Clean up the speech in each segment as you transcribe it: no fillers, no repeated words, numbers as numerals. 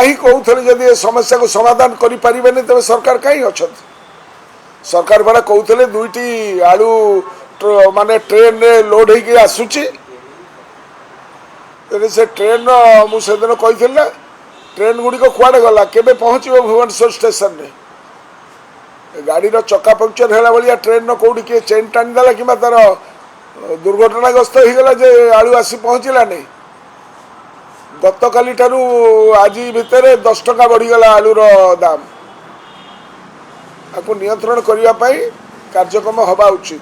ही कहते जदि समस्या को समाधान करें तेज सरकार कहीं अच्छा सरकार बड़ा कहते दुईटी आलू माने ट्रेन रे लोड होगी आसूची से ट्रेन मुझे दिन कही ट्रेन गुड़िक कुआड़े गला केबे पहुँचो भुवनेश्वर स्टेशन रे गाड़ी चक्का पंक्चर है भाया ट्रेन कौटी किए चेन टाणीदेला कि तार दुर्घटनाग्रस्त हो गला जे आलू आसी पहुँचला नहीं गत काली ठारू आज भितर 10 टका बढ़ीगला आलूर दाम आपको नियंत्रण करने कार्यक्रम हवा उचित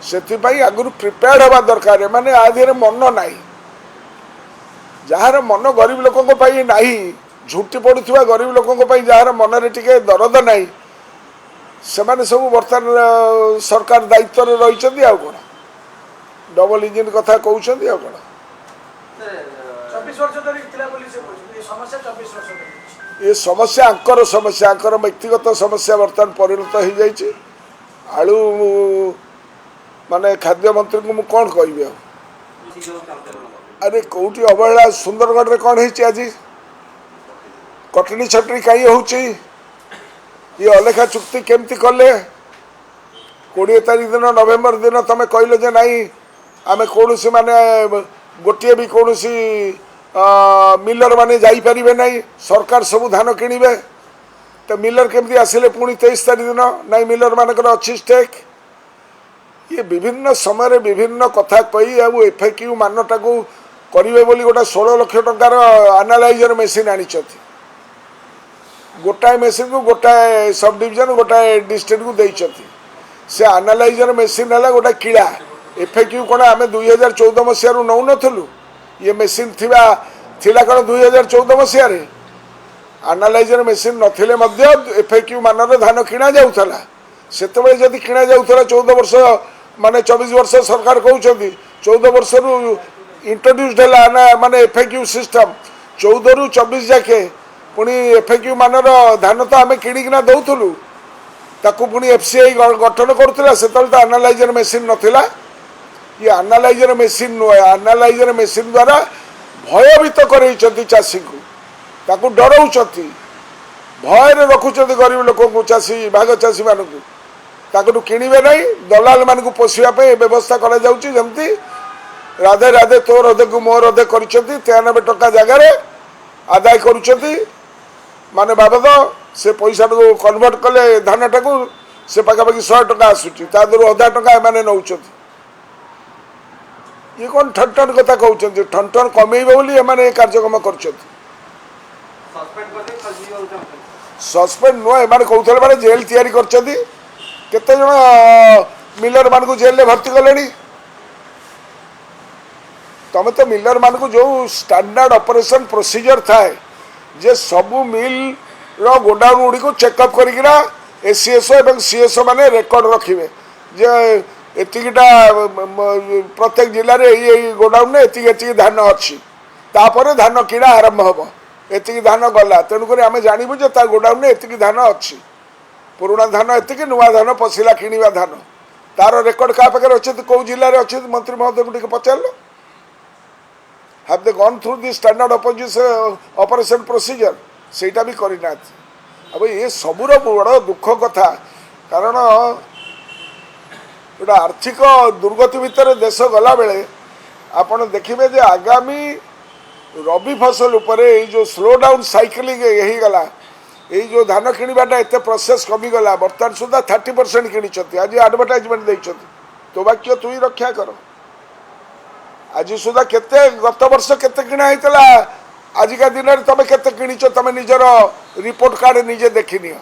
से आगुरी प्रिपेयर्ड हवा दरकार माने आधे मन ना जार मन गरीब लोकों नहीं झुटी पड़ुवा गरीब लोकों जार मन रे टिके दरद नहीं से सब बर्तमान सरकार दायित्व रही कौन डबल इंजिन कथा कहते कौन ये समस्या आंकर व्यक्तिगत समस्या बर्तमान परिणत हो जाइए आलू माने खाद्य मंत्री को मुझे कौन कहि अरे कौटी अवहेला सुंदरगढ़ रे कौन है आज कटनी छटनी कहीं होची ये अलेखा चुक्ति केमती कले 20 तारीख दिन नवेम्बर दिन तुम कहल जे नहीं आम कौन माने गोटे भी कौन मिलर माने जाइपारे नहीं सरकार सब धान किणवे तो मिलर केमती आसिले पुणी 23 तारीख दिन नाई मिलर मानकर अच्छी स्टेक ये विभिन्न समय विभिन्न कथा कही अब एफएक्यू मानटा को करेंगे बोली गोटे 16 लाख टंकार एनालाइजर मेसीन आनी गोटाए मेसीन को गोटाए सब डिविजन गोटाए डिस्ट्रिक्ट को देती से एनालाइजर मेसीन है गोटे किला एफएक्यू कौन आम 2014 मसीह नौ नु ये मेसीन थिला कौन 2014 मसीह एनालाइजर मेसीन नथिले मध्य एफएक्यू मानर धान किणा जाऊला से जदि किणा जाऊला 14 वर्ष माने 24 वर्ष सरकार कहते 14 वर्ष रु इंट्रोड्यूस्ड है माने एफएक्यू सिस्टम 14 रु 24 जाके पुणी एफएक्यू मानर धान तो आम किणिकिना दौलु ताकू पुणी एफसीआई गठन करूला से तो एनालाइजर मेसीन नथिला ये एनालाइजर मेसीन नुह एनालाइजर मेसीन द्वारा भयभीत कर चाषी को ताकू डराऊँ भय रखुं गरीब लोक को चाषी भाग चाषी मानू ताकू किणवे ना दलाल मान को पोषापी व्यवस्था करमती राधे राधे तो रधे को मो रधे कर 93 टका जगार आदाय कर माने बाबद से पैसा को कन्वर्ट कले धान टाक से पखापाखि 100 टका आसूची तादर अधा टका एम नौ ये कौन ठन ठन कथा कहते ठन ठन कमेबे बोली एमाने कार्यक्रम कर सस्पेंड नुह एम कहते माने जेल तैयारी करते केते जन मिलर मान को जेल भर्ती कले तुम तो मिलर मान को जो स्टैंडर्ड ऑपरेशन प्रोसीजर थाए जे सबू मिल रो गोडाउन गुड़ी को चेकअप करिकिना एसीएसओ एवं सीएसओ माने रेकर्ड रखिबे जे एतिकिटा प्रत्येक जिले में गोडाउन में एति धान अच्छी तापर धान किणा आरंभ हम एति धान गला तेणुक आम जानबू जे गोडाउन में एति धान अच्छी पुराणा धान एति नुआ धान पशिला किणवा धान तार रेकर्ड क्या पाखे अच्छे कौ जिले में अच्छे मंत्री महोदय को पचार have they gone through the standard operation procedure सेटा भी करना अब ये सबूर बड़ दुख कथा कारण गोटे आर्थिक दुर्गति भितर देश गला बेले आपण देखिए जे आगामी रबी फसल उपर जो स्लो डाउन साइकिलिंग गला ये जो धान किणवाटा एत प्रोसेस कमीगला बर्तमान सुधा 30% किणी आज एडवर्टाइजमेंट देते तो बाक्य तु ही रक्षा कर आज सुधा केते गत वर्ष केते किणा होता आजिका दिन में तुम केते किणीच तुम निजर रिपोर्ट कार्ड निजे देखनी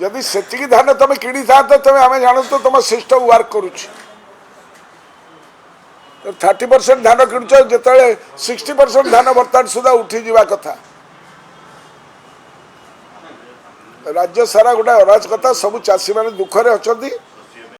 यदि से धान तुम किणी था तुम आम जान तो तुम सिस्टम वर्क करुच्च 30% धान किणुच जो 60% धान बर्तमान सुधा उठी जावा कथा राज्य सारा गोटे अराजकता सब चाषी मैंने दुखरे अच्छा